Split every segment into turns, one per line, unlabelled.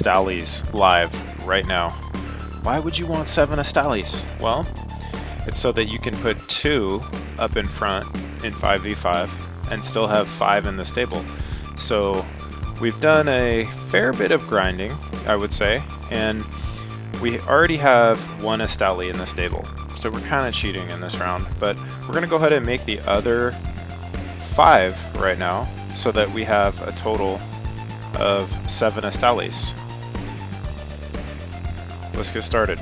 Astallies live right now. Why would you want 7 Astallies? Well, it's so that you can put 2 up in front in 5v5 and still have 5 in the stable. So we've done a fair bit of grinding, I would say, and we already have 1 Astally in the stable. So we're kind of cheating in this round, but we're going to go ahead and make the other 5 right now so that we have a total of 7 Astallies. Let's get started.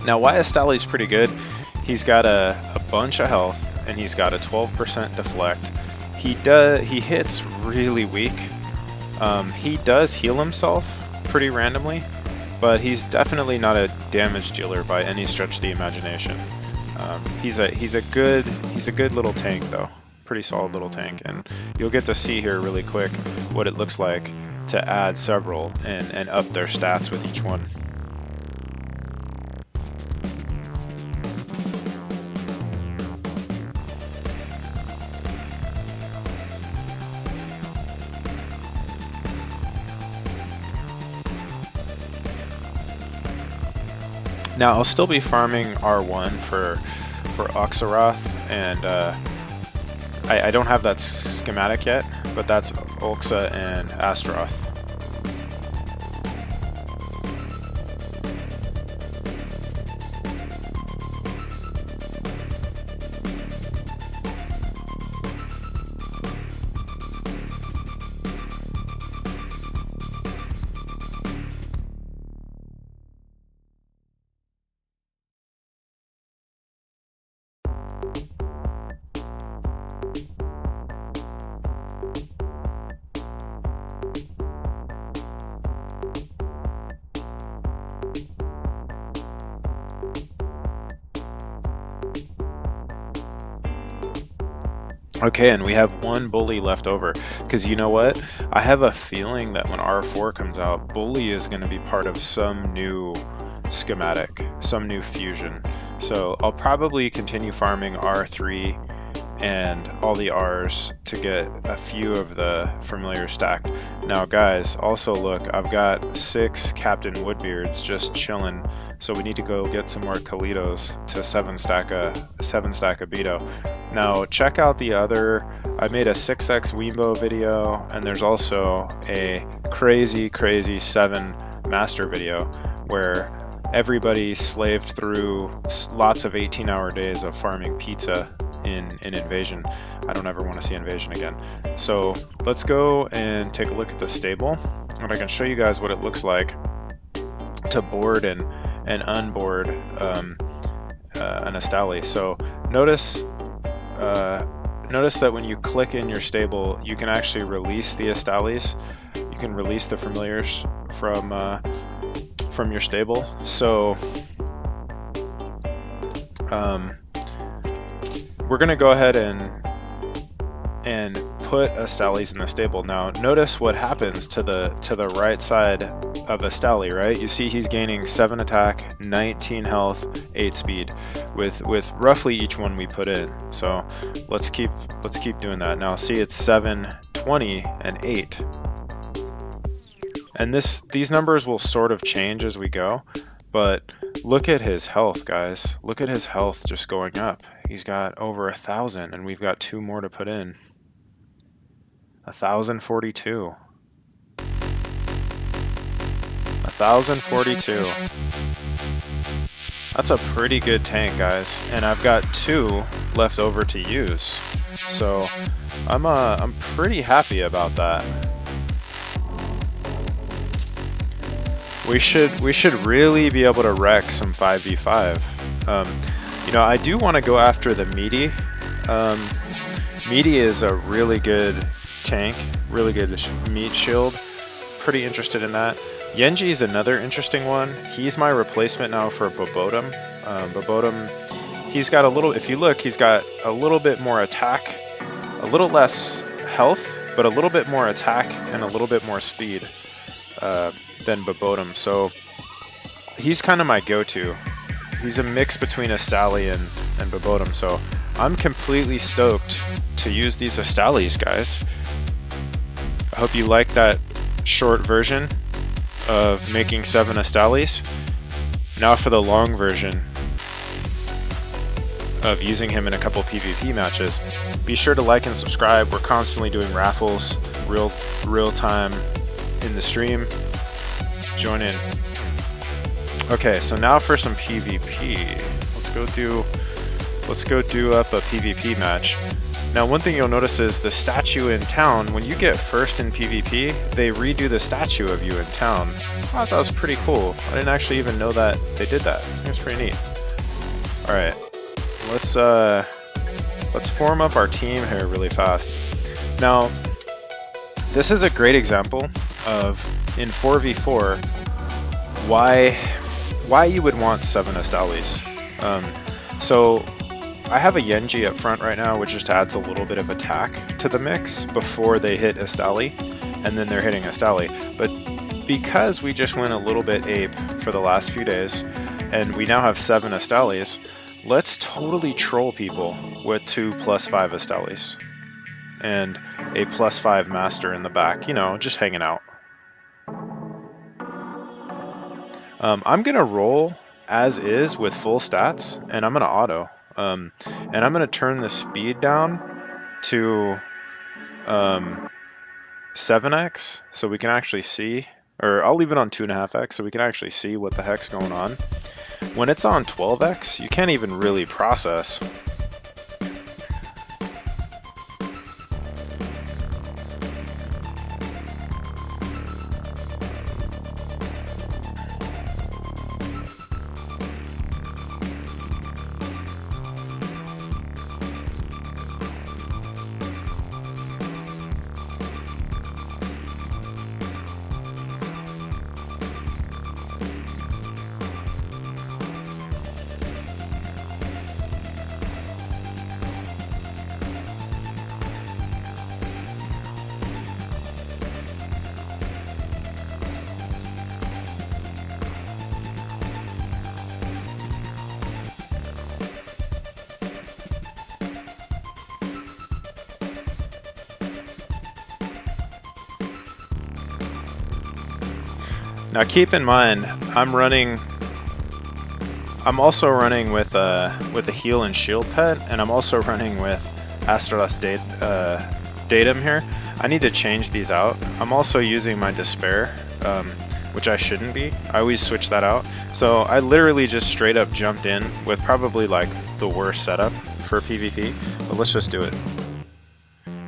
Now, why Astally's pretty good, he's got a bunch of health, and he's got a 12% deflect. He hits really weak. He does heal himself pretty randomly, but he's definitely not a damage dealer by any stretch of the imagination. He's a good little tank though, pretty solid little tank, and you'll get to see here really quick what it looks like to add several and up their stats with each one. Now I'll still be farming R1 for Oxarath, and I don't have that schematic yet, but that's Oxa and Astaroth. Okay, and we have 1 Bully left over, because you know what? I have a feeling that when R4 comes out, Bully is going to be part of some new schematic, some new fusion. So I'll probably continue farming R3 and all the Rs to get a few of the familiar stacked. Now guys, also look, I've got 6 Captain Woodbeards just chilling, so we need to go get some more Kalitos to 7 stack a Beto. Now check out the other, I made a 6x Weembo video, and there's also a crazy 7 master video where everybody slaved through lots of 18-hour days of farming pizza in Invasion. I don't ever want to see Invasion again. So let's go and take a look at the stable, and I can show you guys what it looks like to board and unboard an Astally. So notice that when you click in your stable, you can actually release the Astallies. You can release the familiars from your stable. So we're gonna go ahead and put Astallies in the stable. Now notice what happens to the right side of Astally, right? You see he's gaining 7 attack, 19 health, 8 speed with roughly each one we put in. So let's keep doing that. Now see, it's 7, 20, and 8. And these numbers will sort of change as we go, but look at his health, guys. Look at his health just going up. He's got over 1,000, and we've got 2 more to put in. 1,042. 1,042. That's a pretty good tank, guys, and I've got 2 left over to use. So I'm pretty happy about that. We should really be able to wreck some 5v5. You know, I do want to go after the Meaty. Meaty is a really good tank, really good meat shield. Pretty interested in that. Yenji is another interesting one. He's my replacement now for Bobotum. Bobotum, he's got a little, if you look, he's got a little bit more attack, a little less health, but a little bit more attack and a little bit more speed than Bobotum. So he's kind of my go-to. He's a mix between Astally and Bobotum, so I'm completely stoked to use these Astallies, guys. I hope you like that short version of making 7 Astallies. Now for the long version of using him in a couple PvP matches. Be sure to like and subscribe. We're constantly doing raffles, real time in the stream. Join in. Okay, so now for some PvP. Let's go do up a PvP match. Now, one thing you'll notice is the statue in town, when you get first in PvP, they redo the statue of you in town. I thought that was pretty cool. I didn't actually even know that they did that. It's pretty neat. Alright, let's form up our team here really fast. Now, this is a great example of, in 4v4, why you would want 7 Astallies. So I have a Yenji up front right now, which just adds a little bit of attack to the mix before they hit Astally, and then they're hitting Astally. But because we just went a little bit ape for the last few days, and we now have 7 Astallies, let's totally troll people with 2 +5 Astallies and a +5 master in the back, you know, just hanging out. I'm gonna roll as is with full stats, and I'm gonna auto. And I'm gonna turn the speed down to 7x so we can actually see, or I'll leave it on 2.5x so we can actually see what the heck's going on. When it's on 12x, you can't even really process. Now keep in mind, I'm also running with a heal and shield pet, and I'm also running with Astralos datum here. I need to change these out. I'm also using my despair, which I shouldn't be. I always switch that out. So I literally just straight up jumped in with probably like the worst setup for PvP, but let's just do it.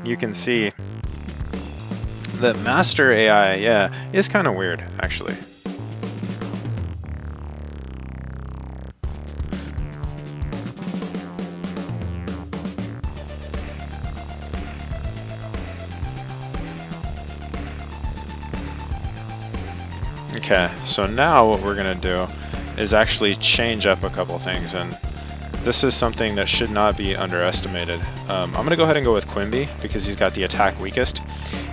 You can see the master AI, yeah, is kind of weird, actually. Okay, so now what we're gonna do is actually change up a couple things, and this is something that should not be underestimated. I'm gonna go ahead and go with Quimby because he's got the attack weakest.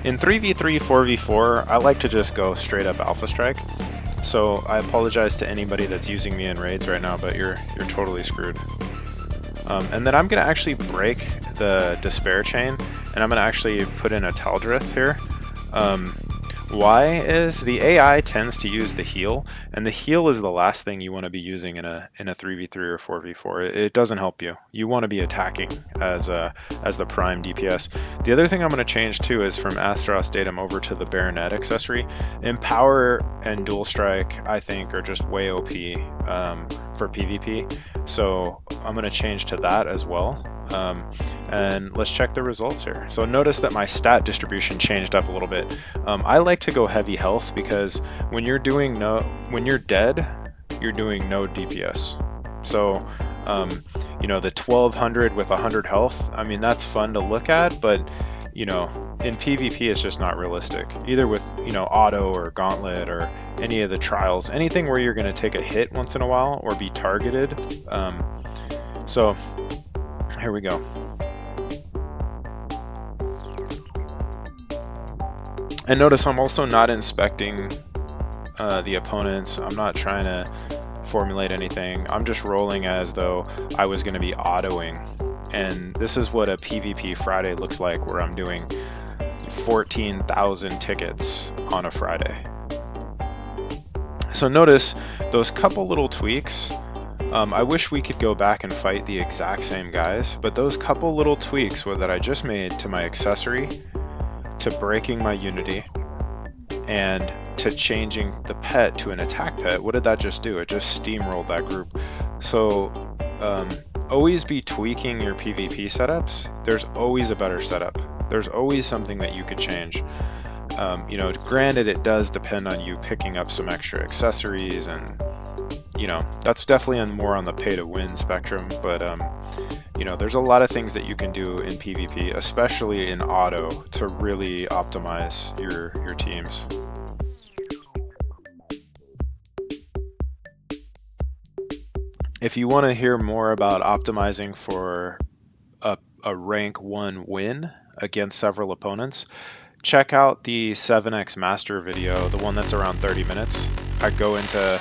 In 3v3, 4v4, I like to just go straight up Alpha Strike. So I apologize to anybody that's using me in raids right now, but you're totally screwed. And then I'm gonna actually break the Despair chain, and I'm gonna actually put in a Taldrith here. Why is the AI tends to use the heal, and the heal is the last thing you want to be using in a 3v3 or 4v4. It doesn't help you. You want to be attacking as the prime DPS. The other thing I'm going to change too is from Astros datum over to the Baronet Accessory. Empower and Dual Strike, I think, are just way OP for PvP. So I'm going to change to that as well. And let's check the results here. So notice that my stat distribution changed up a little bit. I like to go heavy health because when you're dead, you're doing no DPS. So you know, the 1200 with 100 health, I mean, that's fun to look at, but you know, in PvP it's just not realistic. Either with, you know, auto or gauntlet or any of the trials, anything where you're going to take a hit once in a while or be targeted. So here we go. And notice I'm also not inspecting the opponents. I'm not trying to formulate anything. I'm just rolling as though I was going to be autoing. And this is what a PvP Friday looks like, where I'm doing 14,000 tickets on a Friday. So notice those couple little tweaks. I wish we could go back and fight the exact same guys, but those couple little tweaks that I just made to my accessory, to breaking my unity, and to changing the pet to an attack pet, what did that just do? It just steamrolled that group. So always be tweaking your PvP setups. There's always a better setup. There's always something that you could change. You know, granted, it does depend on you picking up some extra accessories, and you know, that's definitely more on the pay to win spectrum, but you know, there's a lot of things that you can do in PvP, especially in auto, to really optimize your teams. If you want to hear more about optimizing for a rank 1 win against several opponents, check out the 7x master video, the one that's around 30 minutes. I go into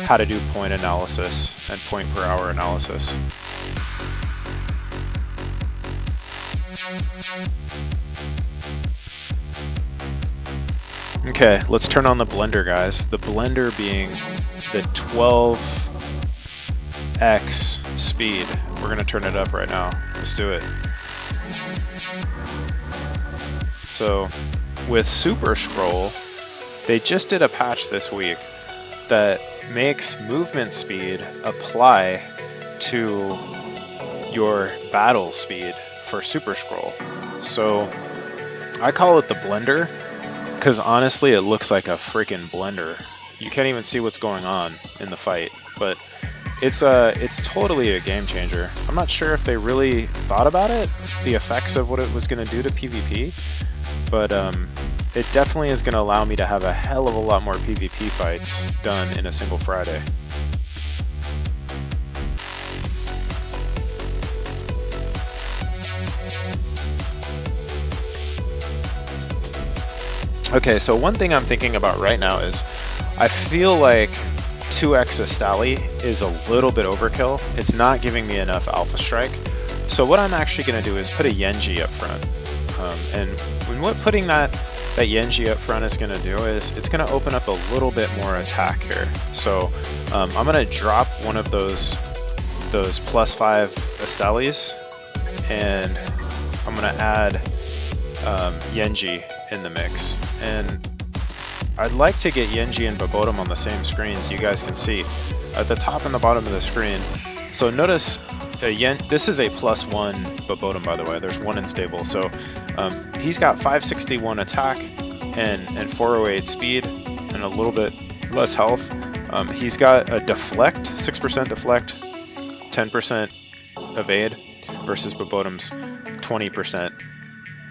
how to do point analysis and point per hour analysis. Okay, let's turn on the blender, guys. The blender being the 12x speed. We're gonna turn it up right now. Let's do it. So with Super Scroll, they just did a patch this week that makes movement speed apply to your battle speed for Super Scroll. So I call it the blender because honestly it looks like a freaking blender. You can't even see what's going on in the fight, but it's totally a game changer. I'm not sure if they really thought about it, the effects of what it was going to do to PvP, but it definitely is going to allow me to have a hell of a lot more PvP fights done in a single Friday. Okay, so one thing I'm thinking about right now is I feel like 2x Astally is a little bit overkill. It's not giving me enough alpha strike. So what I'm actually going to do is put a Yenji up front. And what putting that Yenji up front is going to do is it's going to open up a little bit more attack here. So I'm going to drop one of those +5 Astallies, and I'm going to add Yenji in the mix. And I'd like to get Yenji and Bobotum on the same screen so you guys can see at the top and the bottom of the screen. So notice this is a +1 Bobotum, by the way. There's one unstable. So he's got 561 attack and 408 speed and a little bit less health. He's got a deflect, 6% deflect, 10% evade versus Bobotum's 20%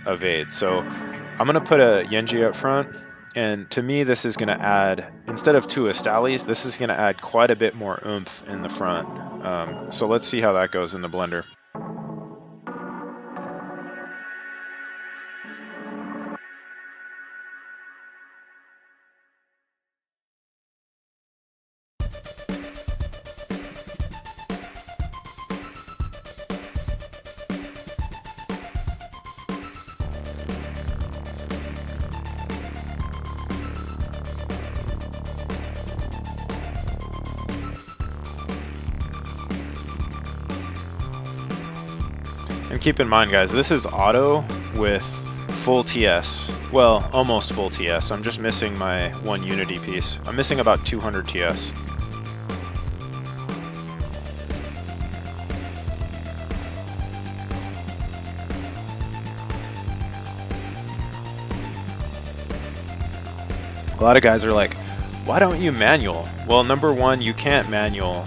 evade. So I'm going to put a Yenji up front. And to me, this is going to add, instead of 2 Astallies, this is going to add quite a bit more oomph in the front. So let's see how that goes in the blender. And keep in mind, guys, this is auto with full TS. Well, almost full TS. I'm just missing my one Unity piece. I'm missing about 200 TS. A lot of guys are like, why don't you manual? Well, number one, you can't manual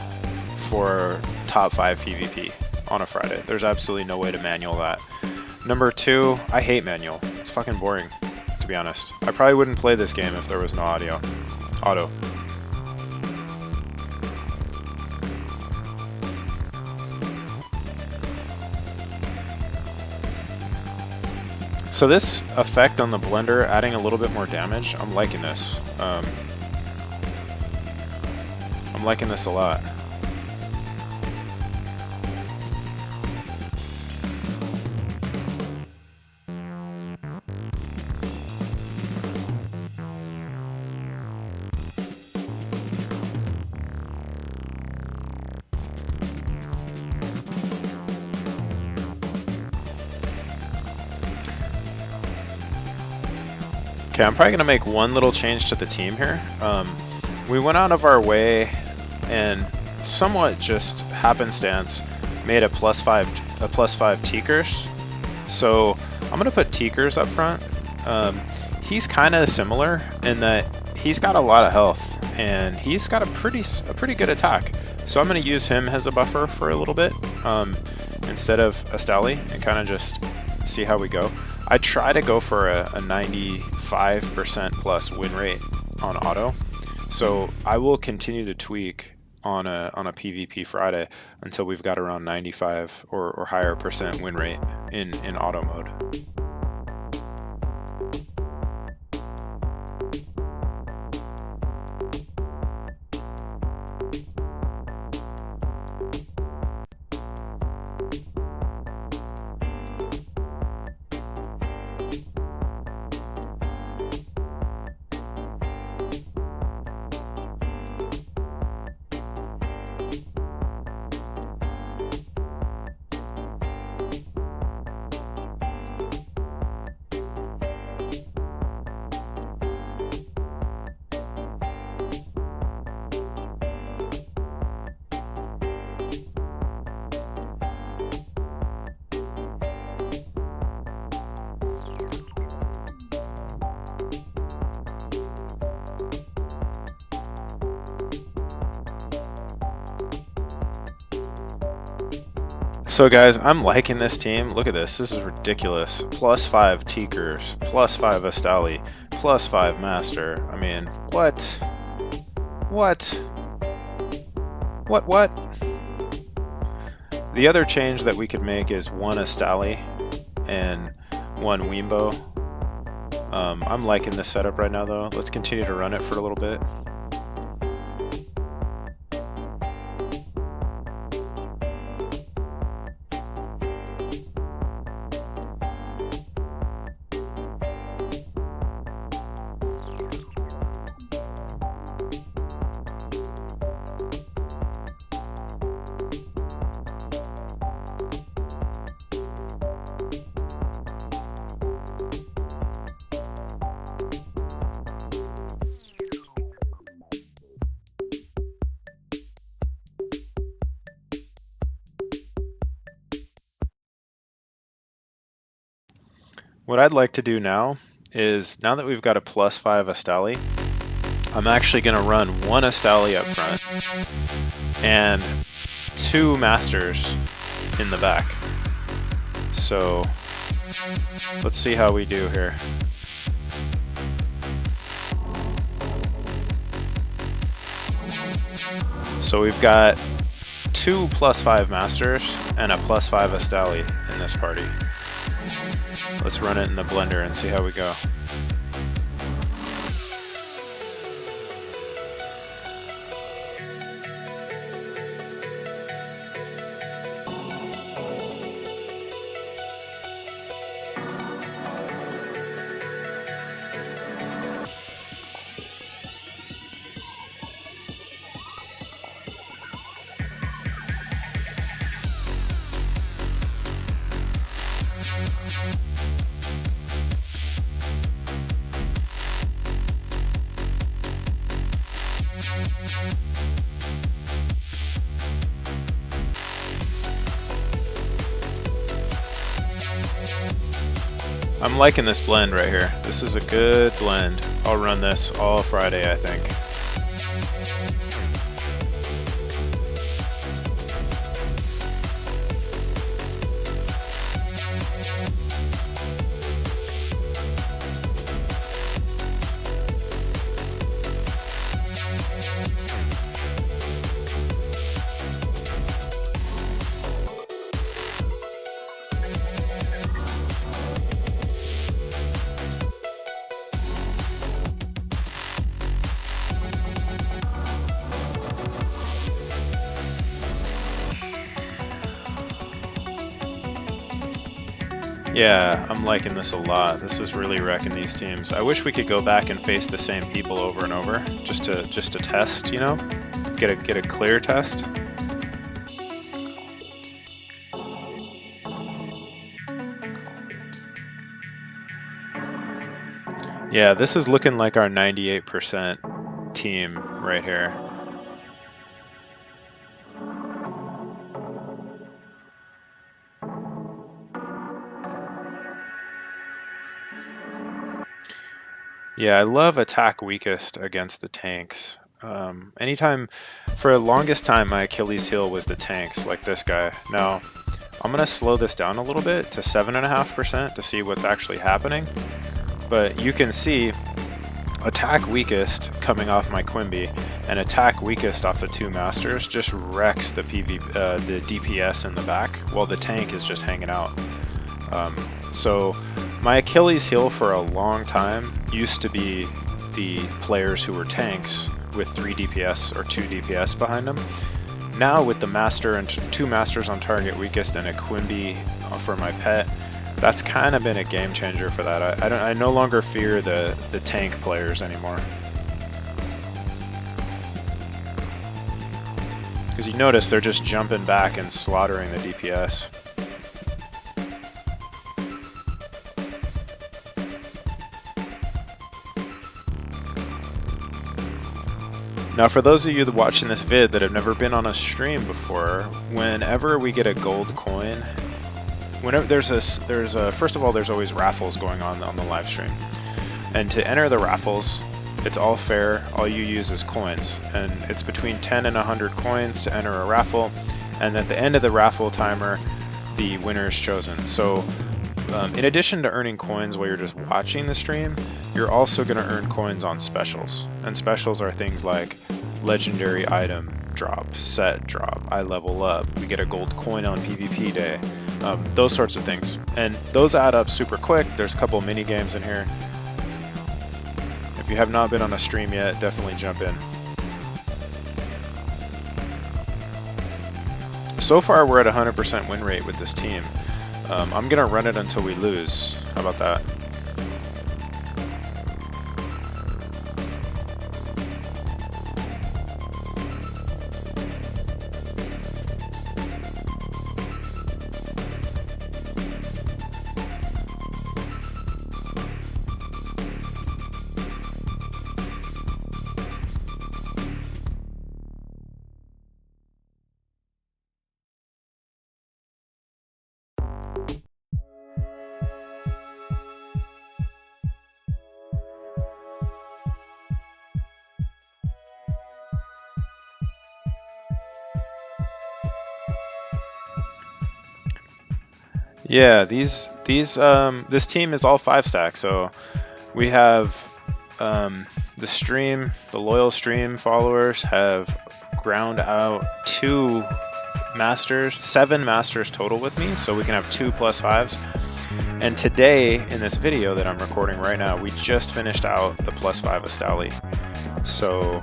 for top 5 PvP on a Friday. There's absolutely no way to manual that. Number two, I hate manual. It's fucking boring, to be honest. I probably wouldn't play this game if there was no auto. So this effect on the blender, adding a little bit more damage, I'm liking this. I'm liking this a lot. Okay, I'm probably going to make one little change to the team here. We went out of our way and somewhat just happenstance made a +5 Teakers. So I'm going to put Teakers up front. He's kind of similar in that he's got a lot of health and he's got a pretty good attack. So I'm going to use him as a buffer for a little bit instead of Astally and kind of just see how we go. I try to go for a 95% plus win rate on auto, so I will continue to tweak on a PvP Friday until we've got around 95 or higher % win rate in auto mode. So guys, I'm liking this team. Look at this. This is ridiculous. +5 Teakers, +5 Astally, +5 Master. I mean, what? The other change that we could make is 1 Astally and 1 Weembo. I'm liking this setup right now though. Let's continue to run it for a little bit. What I'd like to do now is, now that we've got a +5 Astally, I'm actually going to run 1 Astally up front and 2 Masters in the back. So let's see how we do here. So we've got 2 +5 Masters and a +5 Astally in this party. Let's run it in the blender and see how we go. I'm liking this blend right here. This is a good blend. I'll run this all Friday, I think. Yeah, I'm liking this a lot. This is really wrecking these teams. I wish we could go back and face the same people over and over, just to test, you know, get a clear test. Yeah, this is looking like our 98% team right here. Yeah, I love attack weakest against the tanks. Anytime, for the longest time, my Achilles heel was the tanks, like this guy. Now, I'm gonna slow this down a little bit to 7.5% to see what's actually happening. But you can see attack weakest coming off my Quimby and attack weakest off the two masters just wrecks the the DPS in the back while the tank is just hanging out. So my Achilles heel for a long time used to be the players who were tanks with 3 DPS or 2 DPS behind them. Now with the master and 2 masters on target weakest and a Quimby for my pet, that's kind of been a game changer for that. I no longer fear the tank players anymore. Because you notice they're just jumping back and slaughtering the DPS. Now for those of you that watching this vid that have never been on a stream before, whenever we get a gold coin, whenever there's first of all, there's always raffles going on the live stream. And to enter the raffles, it's all fair, all you use is coins. And it's between 10 and 100 coins to enter a raffle. And at the end of the raffle timer, the winner is chosen. So in addition to earning coins while you're just watching the stream, you're also going to earn coins on specials. And specials are things like legendary item drop, set drop, I level up, we get a gold coin on PvP day, those sorts of things. And those add up super quick. There's a couple mini games in here. If you have not been on a stream yet, definitely jump in. So far we're at 100% win rate with this team. I'm gonna run it until we lose. How about that? Yeah, this team is all 5-stack. So we have the loyal stream followers have ground out 2 masters, 7 masters total with me, so we can have 2 +5s. And today, in this video that I'm recording right now, we just finished out the +5 Astally. So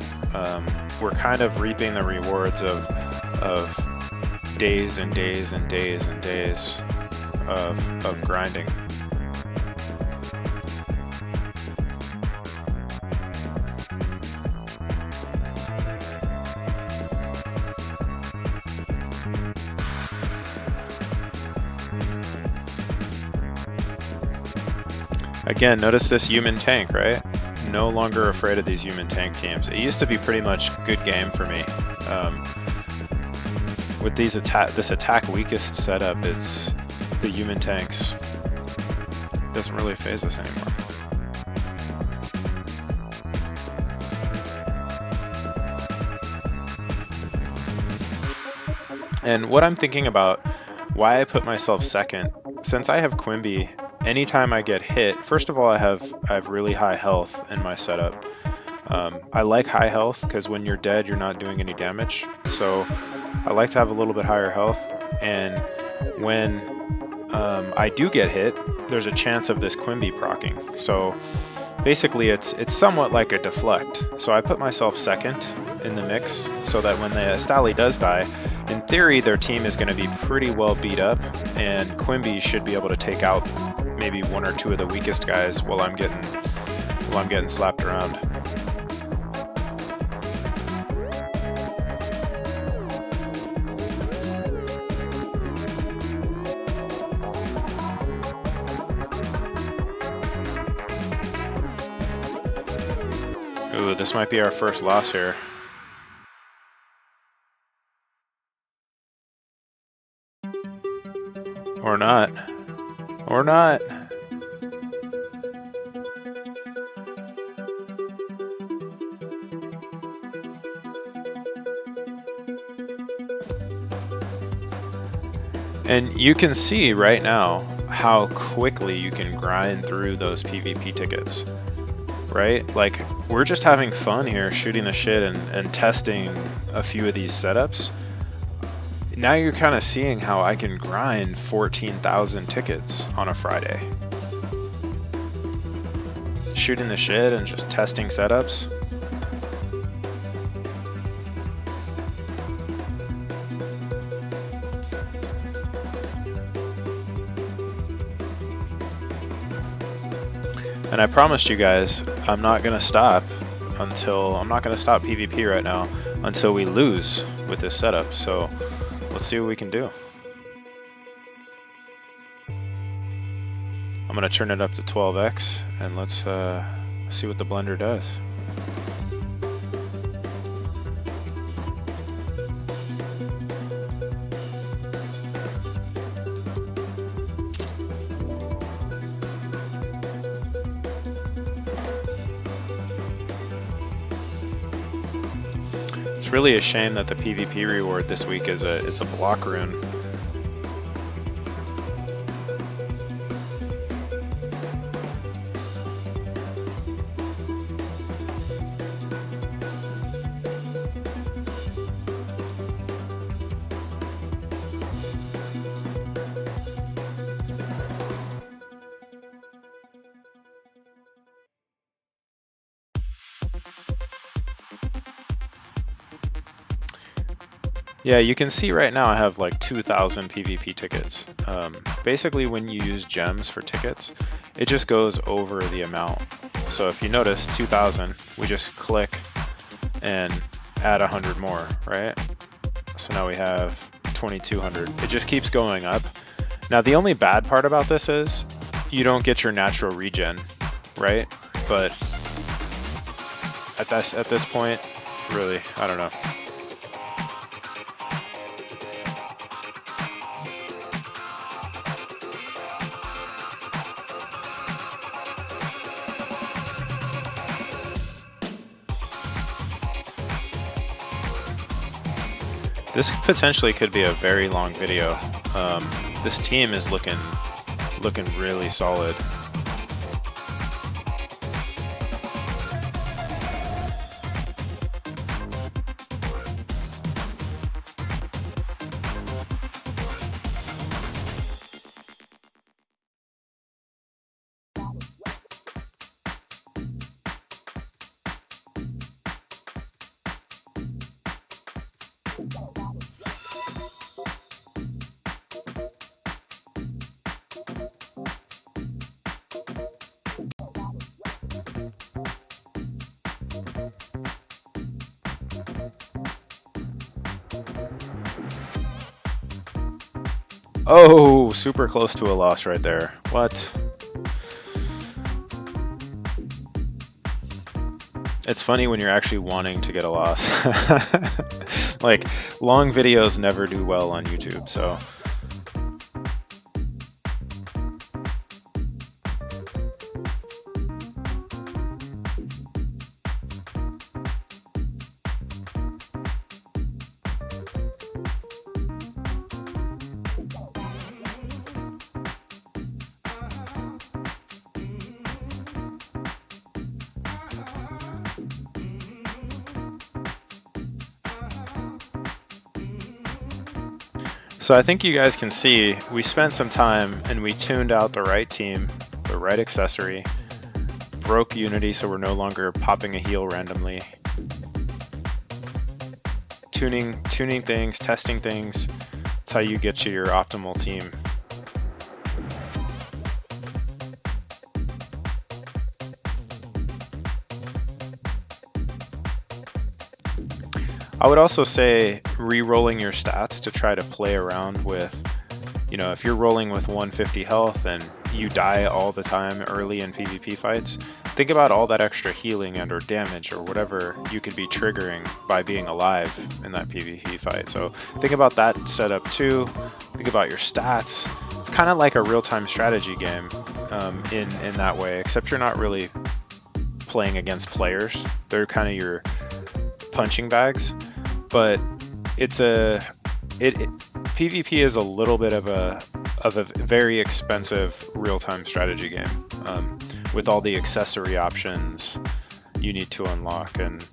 we're kind of reaping the rewards of days and days and days and days of grinding. Again, notice this human tank, right? No longer afraid of these human tank teams. It used to be pretty much good game for me. With this attack weakest setup, it's the human tanks. Doesn't really phase us anymore. And what I'm thinking about, why I put myself second, since I have Quimby, anytime I get hit, first of all, I have really high health in my setup. I like high health because when you're dead, you're not doing any damage. So I like to have a little bit higher health. And when I do get hit, there's a chance of this Quimby proccing. So basically, it's somewhat like a deflect. So I put myself second in the mix so that when the Astally does die, in theory their team is going to be pretty well beat up, and Quimby should be able to take out maybe one or two of the weakest guys while I'm getting slapped around. Ooh, this might be our first loss here. Or not. Or not. And you can see right now how quickly you can grind through those PvP tickets, right? Like, we're just having fun here shooting the shit and testing a few of these setups. Now you're kind of seeing how I can grind 14,000 tickets on a Friday. Shooting the shit and just testing setups. And I promised you guys I'm not gonna stop PvP right now until we lose with this setup. So let's see what we can do. I'm gonna turn it up to 12x and let's see what the blender does. It's really a shame that the PvP reward this week is it's a block rune. Yeah, you can see right now I have like 2,000 PvP tickets. Basically, when you use gems for tickets, it just goes over the amount. So if you notice 2,000, we just click and add 100 more, right? So now we have 2,200. It just keeps going up. Now the only bad part about this is you don't get your natural regen, right? But at this point, really, I don't know. This potentially could be a very long video. This team is looking really solid. Oh, super close to a loss right there. What? It's funny when you're actually wanting to get a loss. Like, long videos never do well on YouTube, so. So I think you guys can see we spent some time and we tuned out the right team, the right accessory, broke Unity so we're no longer popping a heal randomly. tuning things, testing things. That's how you get to your optimal team. I would also say re-rolling your stats to try to play around with, you know, if you're rolling with 150 health and you die all the time early in PvP fights, think about all that extra healing and or damage or whatever you could be triggering by being alive in that PvP fight. So think about that setup too. Think about your stats. It's kind of like a real-time strategy game in that way, except you're not really playing against players. They're kind of your punching bags, but PvP is a little bit of a very expensive real-time strategy game with all the accessory options you need to unlock, and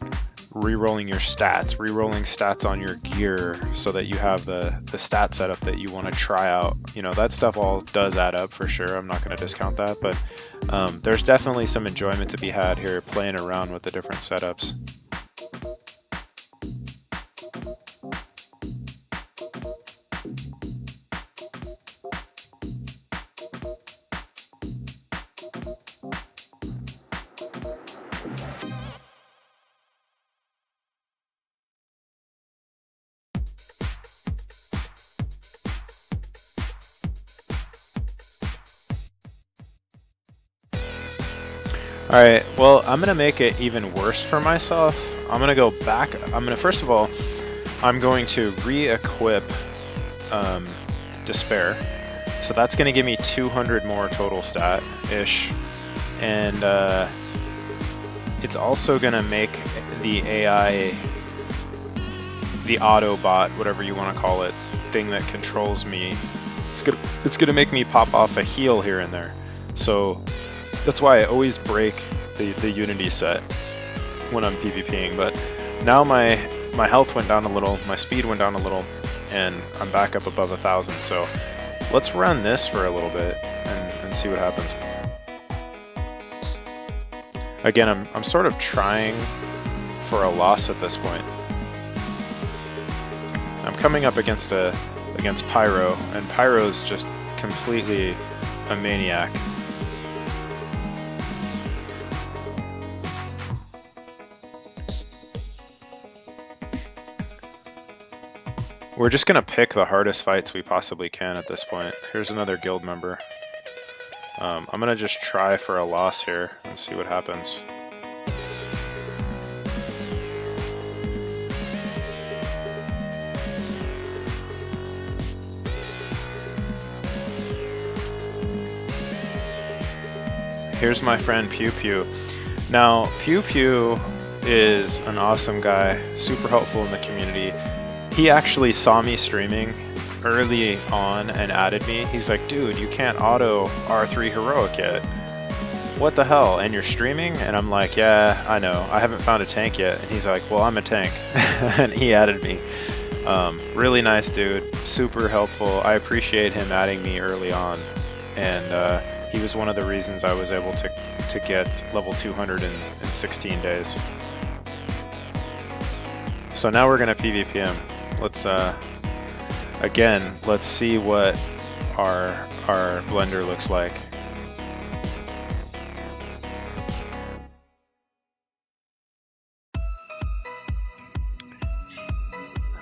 re-rolling your stats, re-rolling stats on your gear so that you have the stat setup that you want to try out. You know, that stuff all does add up for sure. I'm not going to discount that, but there's definitely some enjoyment to be had here playing around with the different setups. Alright, well, I'm gonna make it even worse for myself. I'm gonna go back. First of all, I'm going to re-equip Despair. So that's gonna give me 200 more total stat-ish. And it's also gonna make the AI, the Autobot, whatever you wanna call it, thing that controls me, it's gonna make me pop off a heal here and there. So that's why I always break the Unity set when I'm PvPing, but now my health went down a little, my speed went down a little, and I'm back up above 1,000. So let's run this for a little bit and see what happens. Again, I'm sort of trying for a loss at this point. I'm coming up against Pyro, and Pyro's just completely a maniac. We're just gonna pick the hardest fights we possibly can at this point. Here's another guild member. I'm gonna just try for a loss here and see what happens. Here's my friend Pew Pew. Now, Pew Pew is an awesome guy, super helpful in the community. He actually saw me streaming early on and added me. He's like, dude, you can't auto R3 heroic yet. What the hell? And you're streaming? And I'm like, yeah, I know. I haven't found a tank yet. And he's like, well, I'm a tank. And he added me. Really nice dude, super helpful. I appreciate him adding me early on. And he was one of the reasons I was able to get level 200 in 16 days. So now we're gonna PvP him. Let's again, let's see what our blender looks like.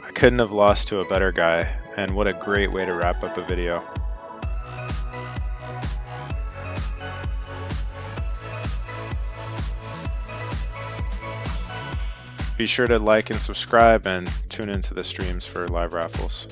I couldn't have lost to a better guy, and what a great way to wrap up a video. Be sure to like and subscribe and tune into the streams for live raffles.